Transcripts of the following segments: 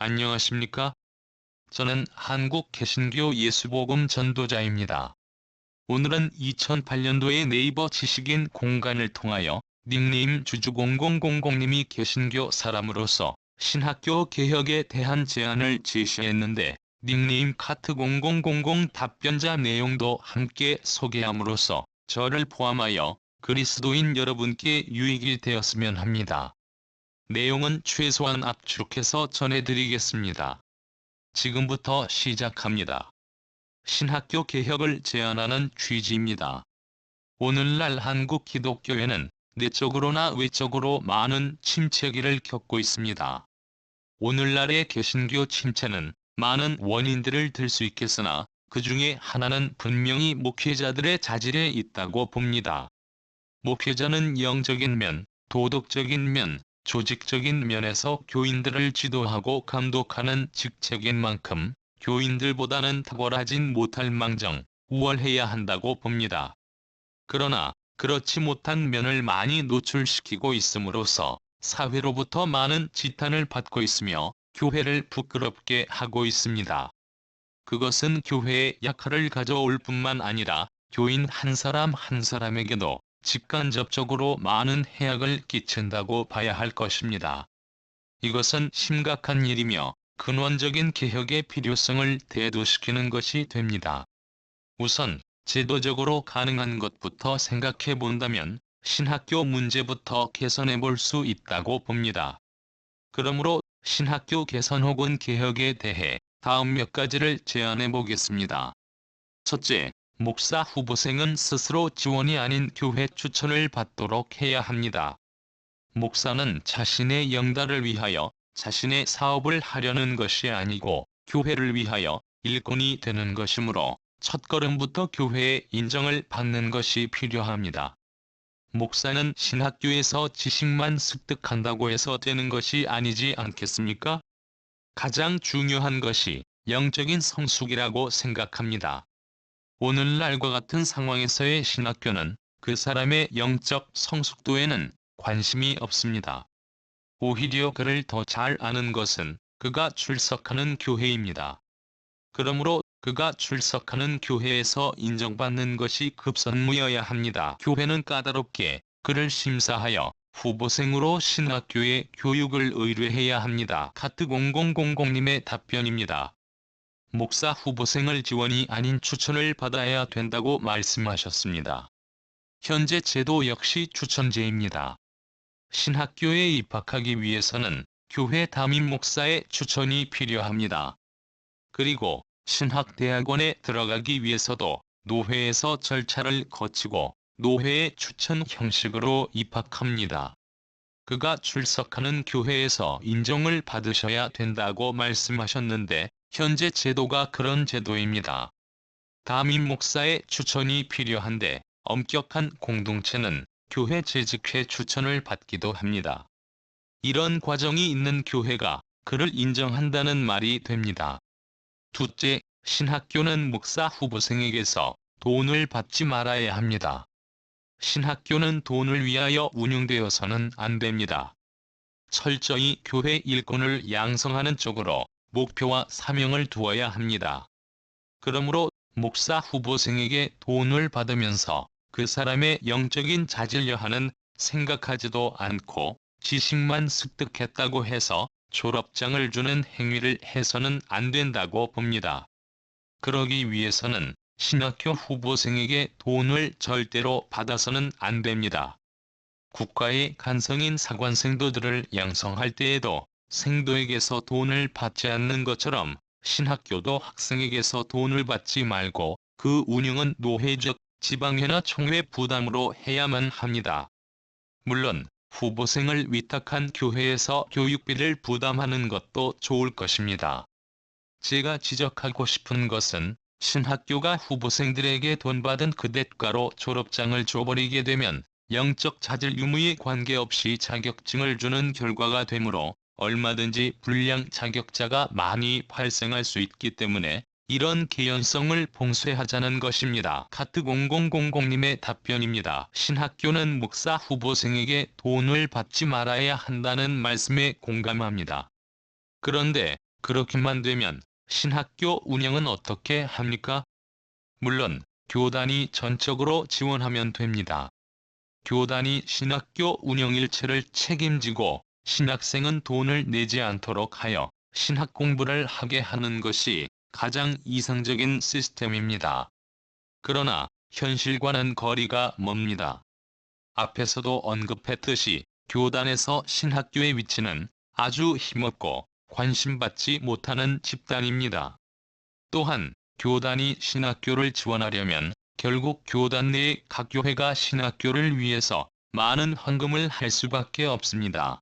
안녕하십니까? 저는 한국 개신교 예수복음 전도자입니다. 오늘은 2008년도에 네이버 지식인 공간을 통하여 닉네임 주주0000님이 개신교 사람으로서 신학교 개혁에 대한 제안을 제시했는데 닉네임 카트0000 답변자 내용도 함께 소개함으로써 저를 포함하여 그리스도인 여러분께 유익이 되었으면 합니다. 내용은 최소한 압축해서 전해드리겠습니다. 지금부터 시작합니다. 신학교 개혁을 제안하는 취지입니다. 오늘날 한국 기독교회는 내적으로나 외적으로 많은 침체기를 겪고 있습니다. 오늘날의 개신교 침체는 많은 원인들을 들 수 있겠으나 그 중에 하나는 분명히 목회자들의 자질에 있다고 봅니다. 목회자는 영적인 면, 도덕적인 면, 조직적인 면에서 교인들을 지도하고 감독하는 직책인 만큼 교인들보다는 탁월하진 못할 망정 우월해야 한다고 봅니다. 그러나 그렇지 못한 면을 많이 노출시키고 있음으로써 사회로부터 많은 지탄을 받고 있으며 교회를 부끄럽게 하고 있습니다. 그것은 교회의 약화를 가져올 뿐만 아니라 교인 한 사람 한 사람에게도 직간접적으로 많은 해악을 끼친다고 봐야 할 것입니다. 이것은 심각한 일이며 근원적인 개혁의 필요성을 대두시키는 것이 됩니다. 우선 제도적으로 가능한 것부터 생각해 본다면 신학교 문제부터 개선해 볼 수 있다고 봅니다. 그러므로 신학교 개선 혹은 개혁에 대해 다음 몇 가지를 제안해 보겠습니다. 첫째, 목사 후보생은 스스로 지원이 아닌 교회 추천을 받도록 해야 합니다. 목사는 자신의 영달을 위하여 자신의 사업을 하려는 것이 아니고 교회를 위하여 일꾼이 되는 것이므로 첫걸음부터 교회의 인정을 받는 것이 필요합니다. 목사는 신학교에서 지식만 습득한다고 해서 되는 것이 아니지 않겠습니까? 가장 중요한 것이 영적인 성숙이라고 생각합니다. 오늘날과 같은 상황에서의 신학교는 그 사람의 영적 성숙도에는 관심이 없습니다. 오히려 그를 더 잘 아는 것은 그가 출석하는 교회입니다. 그러므로 그가 출석하는 교회에서 인정받는 것이 급선무여야 합니다. 교회는 까다롭게 그를 심사하여 후보생으로 신학교에 교육을 의뢰해야 합니다. 카트 0000님의 답변입니다. 목사 후보생을 지원이 아닌 추천을 받아야 된다고 말씀하셨습니다. 현재 제도 역시 추천제입니다. 신학교에 입학하기 위해서는 교회 담임 목사의 추천이 필요합니다. 그리고 신학대학원에 들어가기 위해서도 노회에서 절차를 거치고 노회의 추천 형식으로 입학합니다. 그가 출석하는 교회에서 인정을 받으셔야 된다고 말씀하셨는데 현재 제도가 그런 제도입니다. 담임 목사의 추천이 필요한데 엄격한 공동체는 교회 재직회 추천을 받기도 합니다. 이런 과정이 있는 교회가 그를 인정한다는 말이 됩니다. 둘째, 신학교는 목사 후보생에게서 돈을 받지 말아야 합니다. 신학교는 돈을 위하여 운영되어서는 안 됩니다. 철저히 교회 일꾼을 양성하는 쪽으로 목표와 사명을 두어야 합니다. 그러므로 목사 후보생에게 돈을 받으면서 그 사람의 영적인 자질 여하는 생각하지도 않고 지식만 습득했다고 해서 졸업장을 주는 행위를 해서는 안 된다고 봅니다. 그러기 위해서는 신학교 후보생에게 돈을 절대로 받아서는 안 됩니다. 국가의 간성인 사관생도들을 양성할 때에도 생도에게서 돈을 받지 않는 것처럼 신학교도 학생에게서 돈을 받지 말고 그 운영은 노회적 지방회나 총회 부담으로 해야만 합니다. 물론 후보생을 위탁한 교회에서 교육비를 부담하는 것도 좋을 것입니다. 제가 지적하고 싶은 것은 신학교가 후보생들에게 돈 받은 그 대가로 졸업장을 줘버리게 되면 영적 자질 유무에 관계없이 자격증을 주는 결과가 되므로 얼마든지 불량 자격자가 많이 발생할 수 있기 때문에 이런 개연성을 봉쇄하자는 것입니다. 카트 0000님의 답변입니다. 신학교는 목사 후보생에게 돈을 받지 말아야 한다는 말씀에 공감합니다. 그런데 그렇게만 되면 신학교 운영은 어떻게 합니까? 물론 교단이 전적으로 지원하면 됩니다. 교단이 신학교 운영 일체를 책임지고 신학생은 돈을 내지 않도록 하여 신학 공부를 하게 하는 것이 가장 이상적인 시스템입니다. 그러나 현실과는 거리가 멉니다. 앞에서도 언급했듯이 교단에서 신학교의 위치는 아주 힘없고 관심받지 못하는 집단입니다. 또한 교단이 신학교를 지원하려면 결국 교단 내의 각 교회가 신학교를 위해서 많은 헌금을 할 수밖에 없습니다.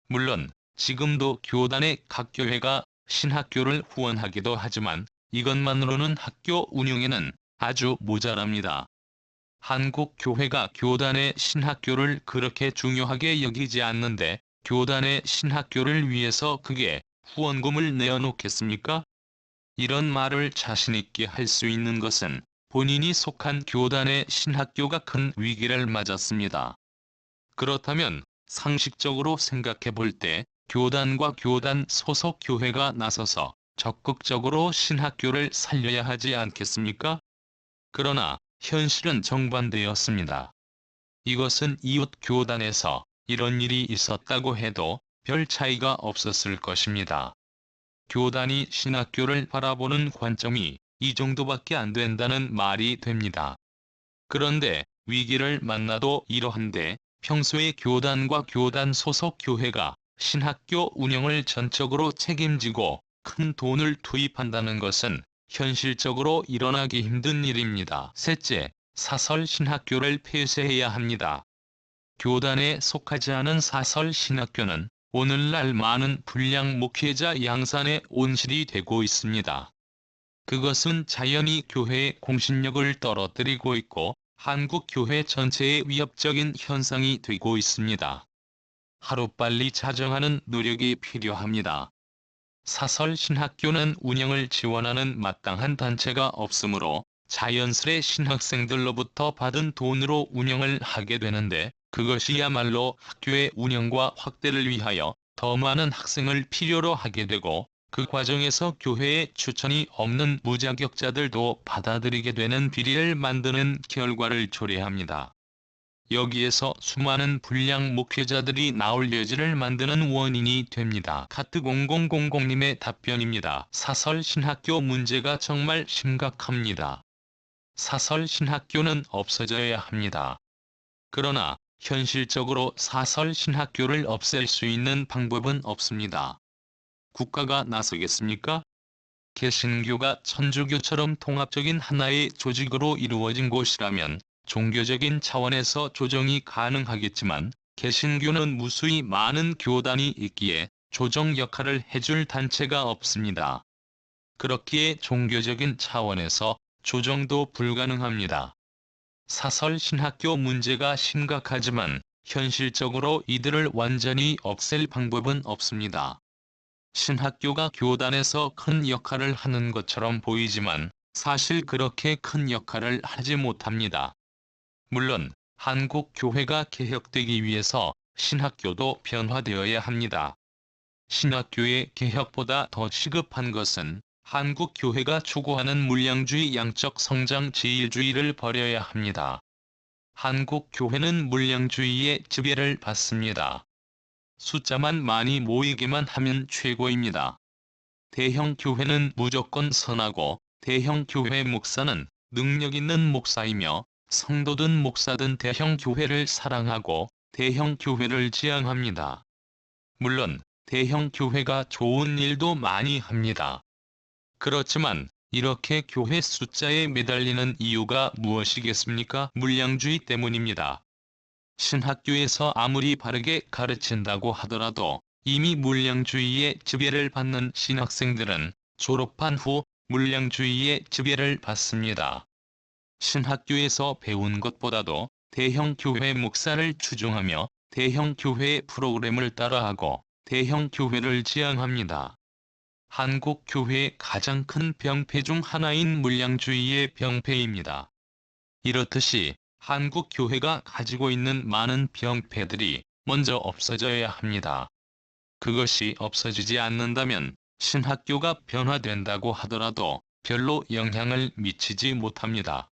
물론 지금도 교단의 각 교회가 신학교를 후원하기도 하지만 이것만으로는 학교 운영에는 아주 모자랍니다. 한국 교회가 교단의 신학교를 그렇게 중요하게 여기지 않는데 교단의 신학교를 위해서 그게 후원금을 내어놓겠습니까? 이런 말을 자신있게 할 수 있는 것은 본인이 속한 교단의 신학교가 큰 위기를 맞았습니다. 그렇다면 상식적으로 생각해 볼 때 교단과 교단 소속 교회가 나서서 적극적으로 신학교를 살려야 하지 않겠습니까? 그러나 현실은 정반대였습니다. 이것은 이웃 교단에서 이런 일이 있었다고 해도 별 차이가 없었을 것입니다. 교단이 신학교를 바라보는 관점이 이 정도밖에 안 된다는 말이 됩니다. 그런데 위기를 만나도 이러한데 평소에 교단과 교단 소속 교회가 신학교 운영을 전적으로 책임지고 큰 돈을 투입한다는 것은 현실적으로 일어나기 힘든 일입니다. 셋째, 사설 신학교를 폐쇄해야 합니다. 교단에 속하지 않은 사설 신학교는 오늘날 많은 불량 목회자 양산의 온실이 되고 있습니다. 그것은 자연히 교회의 공신력을 떨어뜨리고 있고 한국 교회 전체에 위협적인 현상이 되고 있습니다. 하루빨리 자정하는 노력이 필요합니다. 사설 신학교는 운영을 지원하는 마땅한 단체가 없으므로 자연스레 신학생들로부터 받은 돈으로 운영을 하게 되는데 그것이야말로 학교의 운영과 확대를 위하여 더 많은 학생을 필요로 하게 되고 그 과정에서 교회의 추천이 없는 무자격자들도 받아들이게 되는 비리를 만드는 결과를 초래합니다. 여기에서 수많은 불량 목회자들이 나올 여지를 만드는 원인이 됩니다. 카트 0000님의 답변입니다. 사설 신학교 문제가 정말 심각합니다. 사설 신학교는 없어져야 합니다. 그러나 현실적으로 사설 신학교를 없앨 수 있는 방법은 없습니다. 국가가 나서겠습니까? 개신교가 천주교처럼 통합적인 하나의 조직으로 이루어진 곳이라면 종교적인 차원에서 조정이 가능하겠지만 개신교는 무수히 많은 교단이 있기에 조정 역할을 해줄 단체가 없습니다. 그렇기에 종교적인 차원에서 조정도 불가능합니다. 사설 신학교 문제가 심각하지만 현실적으로 이들을 완전히 없앨 방법은 없습니다. 신학교가 교단에서 큰 역할을 하는 것처럼 보이지만 사실 그렇게 큰 역할을 하지 못합니다. 물론 한국 교회가 개혁되기 위해서 신학교도 변화되어야 합니다. 신학교의 개혁보다 더 시급한 것은 한국 교회가 추구하는 물량주의 양적 성장 제일주의를 버려야 합니다. 한국 교회는 물량주의의 지배를 받습니다. 숫자만 많이 모이기만 하면 최고입니다. 대형 교회는 무조건 선하고 대형 교회 목사는 능력 있는 목사이며 성도든 목사든 대형 교회를 사랑하고 대형 교회를 지향합니다. 물론 대형 교회가 좋은 일도 많이 합니다. 그렇지만 이렇게 교회 숫자에 매달리는 이유가 무엇이겠습니까? 물량주의 때문입니다. 신학교에서 아무리 바르게 가르친다고 하더라도 이미 물량주의의 지배를 받는 신학생들은 졸업한 후 물량주의의 지배를 받습니다. 신학교에서 배운 것보다도 대형 교회 목사를 추종하며 대형 교회의 프로그램을 따라하고 대형 교회를 지향합니다. 한국 교회의 가장 큰 병폐 중 하나인 물량주의의 병폐입니다. 이렇듯이 한국 교회가 가지고 있는 많은 병폐들이 먼저 없어져야 합니다. 그것이 없어지지 않는다면 신학교가 변화된다고 하더라도 별로 영향을 미치지 못합니다.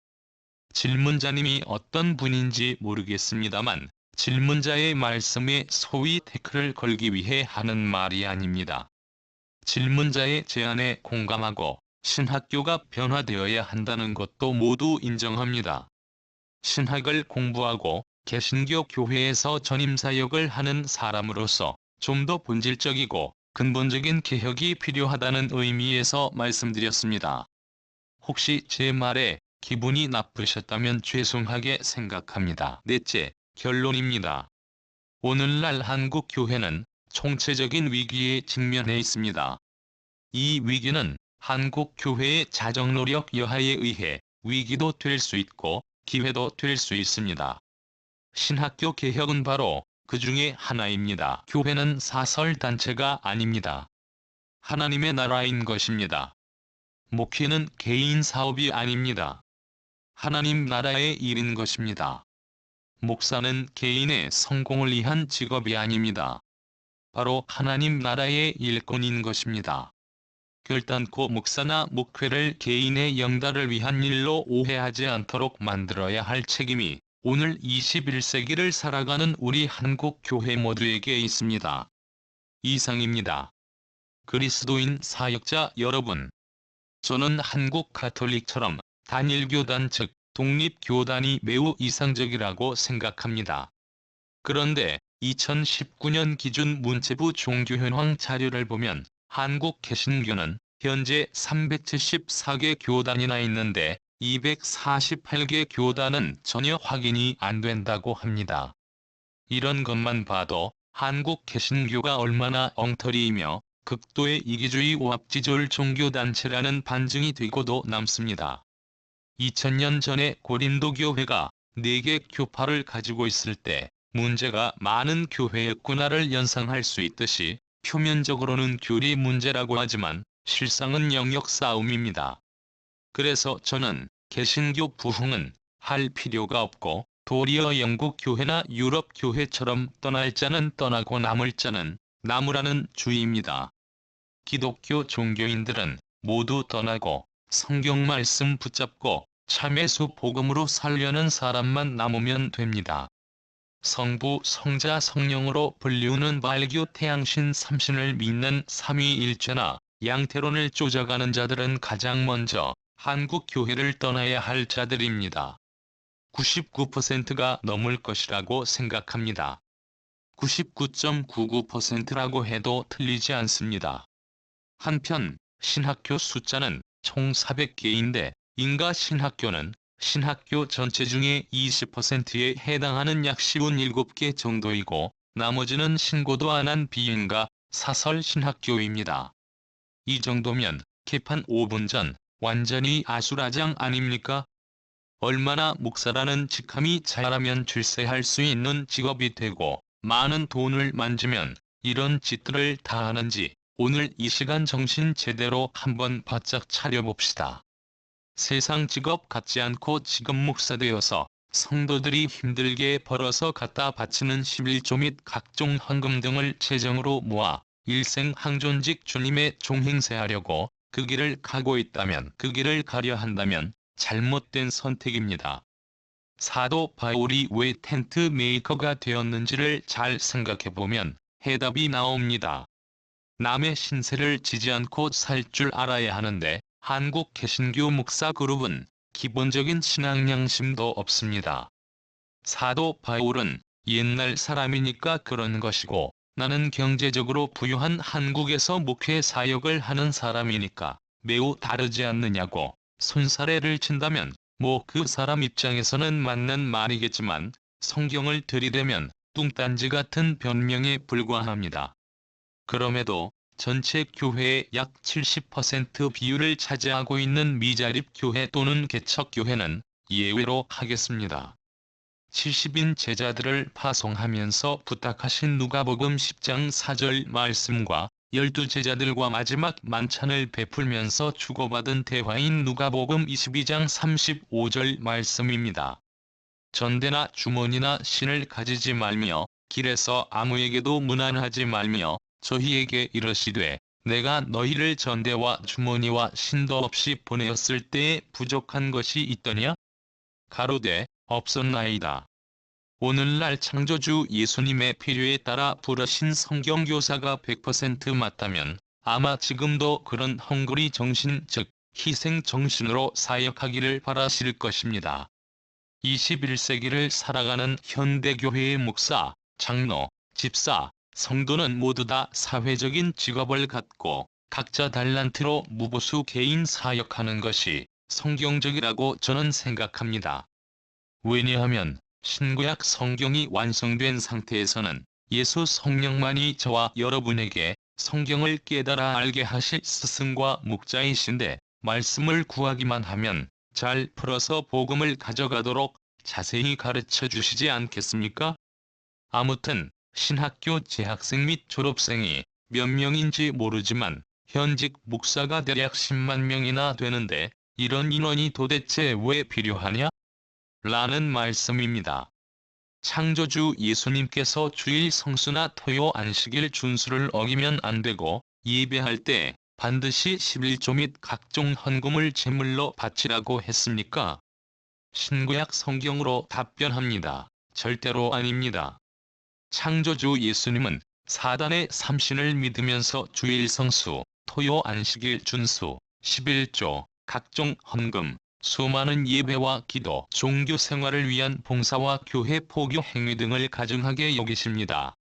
질문자님이 어떤 분인지 모르겠습니다만 질문자의 말씀에 소위 태클을 걸기 위해 하는 말이 아닙니다. 질문자의 제안에 공감하고 신학교가 변화되어야 한다는 것도 모두 인정합니다. 신학을 공부하고 개신교 교회에서 전임사역을 하는 사람으로서 좀 더 본질적이고 근본적인 개혁이 필요하다는 의미에서 말씀드렸습니다. 혹시 제 말에 기분이 나쁘셨다면 죄송하게 생각합니다. 넷째, 결론입니다. 오늘날 한국 교회는 총체적인 위기에 직면해 있습니다. 이 위기는 한국 교회의 자정노력 여하에 의해 위기도 될 수 있고 기회도 될 수 있습니다. 신학교 개혁은 바로 그 중에 하나입니다. 교회는 사설단체가 아닙니다. 하나님의 나라인 것입니다. 목회는 개인 사업이 아닙니다. 하나님 나라의 일인 것입니다. 목사는 개인의 성공을 위한 직업이 아닙니다. 바로 하나님 나라의 일꾼인 것입니다. 결단코 목사나 목회를 개인의 영달을 위한 일로 오해하지 않도록 만들어야 할 책임이 오늘 21세기를 살아가는 우리 한국 교회 모두에게 있습니다. 이상입니다. 그리스도인 사역자 여러분, 저는 한국 가톨릭처럼 단일교단 즉 독립교단이 매우 이상적이라고 생각합니다. 그런데 2019년 기준 문체부 종교현황 자료를 보면 한국 개신교는 현재 374개 교단이나 있는데 248개 교단은 전혀 확인이 안 된다고 합니다. 이런 것만 봐도 한국 개신교가 얼마나 엉터리이며 극도의 이기주의 오합지졸 종교단체라는 반증이 되고도 남습니다. 2000년 전에 고린도 교회가 4개 교파를 가지고 있을 때 문제가 많은 교회였구나를 연상할 수 있듯이 표면적으로는 교리 문제라고 하지만 실상은 영역 싸움입니다. 그래서 저는 개신교 부흥은 할 필요가 없고 도리어 영국 교회나 유럽 교회처럼 떠날 자는 떠나고 남을 자는 남으라는 주의입니다. 기독교 종교인들은 모두 떠나고 성경 말씀 붙잡고 참회수 복음으로 살려는 사람만 남으면 됩니다. 성부, 성자, 성령으로 불리우는 발교 태양신 삼신을 믿는 삼위일체나 양태론을 쫓아가는 자들은 가장 먼저 한국 교회를 떠나야 할 자들입니다. 99%가 넘을 것이라고 생각합니다. 99.99%라고 해도 틀리지 않습니다. 한편 신학교 숫자는 총 400개인데 인가 신학교는 신학교 전체 중에 20%에 해당하는 약 57개 정도이고 나머지는 신고도 안 한 비인가 사설 신학교입니다. 이 정도면 개판 5분 전 완전히 아수라장 아닙니까? 얼마나 목사라는 직함이 잘하면 출세할 수 있는 직업이 되고 많은 돈을 만지면 이런 짓들을 다 하는지 오늘 이 시간 정신 제대로 한번 바짝 차려봅시다. 세상 직업 갖지 않고 지금 목사 되어서 성도들이 힘들게 벌어서 갖다 바치는 11조 및 각종 헌금 등을 재정으로 모아 일생 항존직 주님의 종행세하려고 그 길을 가고 있다면 그 길을 가려 한다면 잘못된 선택입니다. 사도 바울이 왜 텐트 메이커가 되었는지를 잘 생각해보면 해답이 나옵니다. 남의 신세를 지지 않고 살 줄 알아야 하는데 한국 개신교 목사 그룹은 기본적인 신앙 양심도 없습니다. 사도 바울은 옛날 사람이니까 그런 것이고 나는 경제적으로 부유한 한국에서 목회 사역을 하는 사람이니까 매우 다르지 않느냐고 손사래를 친다면 뭐 그 사람 입장에서는 맞는 말이겠지만 성경을 들이대면 뚱딴지 같은 변명에 불과합니다. 그럼에도 전체 교회의 약 70% 비율을 차지하고 있는 미자립 교회 또는 개척 교회는 예외로 하겠습니다. 70인 제자들을 파송하면서 부탁하신 누가복음 10장 4절 말씀과 12제자들과 마지막 만찬을 베풀면서 주고받은 대화인 누가복음 22장 35절 말씀입니다. 전대나 주머니나 신을 가지지 말며 길에서 아무에게도 문안하지 말며 저희에게 이르시되 내가 너희를 전대와 주머니와 신도 없이 보내었을 때에 부족한 것이 있더냐? 가로되 없었나이다. 오늘날 창조주 예수님의 필요에 따라 부르신 성경교사가 100% 맞다면 아마 지금도 그런 헝그리 정신 즉 희생 정신으로 사역하기를 바라실 것입니다. 21세기를 살아가는 현대교회의 목사, 장로, 집사, 성도는 모두 다 사회적인 직업을 갖고 각자 달란트로 무보수 개인 사역하는 것이 성경적이라고 저는 생각합니다. 왜냐하면 신구약 성경이 완성된 상태에서는 예수 성령만이 저와 여러분에게 성경을 깨달아 알게 하실 스승과 목자이신데 말씀을 구하기만 하면 잘 풀어서 복음을 가져가도록 자세히 가르쳐 주시지 않겠습니까? 아무튼 신학교 재학생 및 졸업생이 몇 명인지 모르지만 현직 목사가 대략 10만 명이나 되는데 이런 인원이 도대체 왜 필요하냐? 라는 말씀입니다. 창조주 예수님께서 주일 성수나 토요 안식일 준수를 어기면 안 되고 예배할 때 반드시 11조 및 각종 헌금을 제물로 바치라고 했습니까? 신구약 성경으로 답변합니다. 절대로 아닙니다. 창조주 예수님은 사단의 삼신을 믿으면서 주일 성수, 토요 안식일 준수, 11조, 각종 헌금, 수많은 예배와 기도, 종교 생활을 위한 봉사와 교회 포교 행위 등을 가증하게 여기십니다.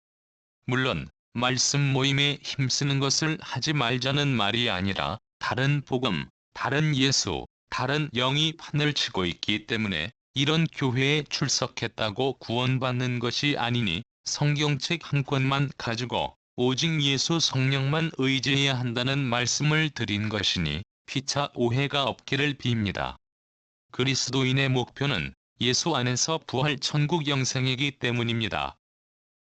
물론 말씀 모임에 힘쓰는 것을 하지 말자는 말이 아니라 다른 복음, 다른 예수, 다른 영이 판을 치고 있기 때문에 이런 교회에 출석했다고 구원받는 것이 아니니 성경책 한 권만 가지고 오직 예수 성령만 의지해야 한다는 말씀을 드린 것이니 피차 오해가 없기를 빕니다. 그리스도인의 목표는 예수 안에서 부활 천국 영생이기 때문입니다.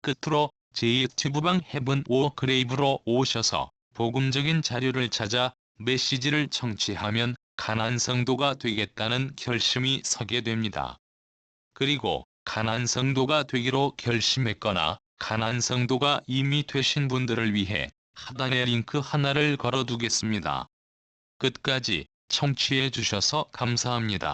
끝으로 제2튜브방 헤븐 오 그레이브로 오셔서 복음적인 자료를 찾아 메시지를 청취하면 가난 성도가 되겠다는 결심이 서게 됩니다. 그리고 가난 성도가 되기로 결심했거나 가난 성도가 이미 되신 분들을 위해 하단에 링크 하나를 걸어두겠습니다. 끝까지 청취해 주셔서 감사합니다.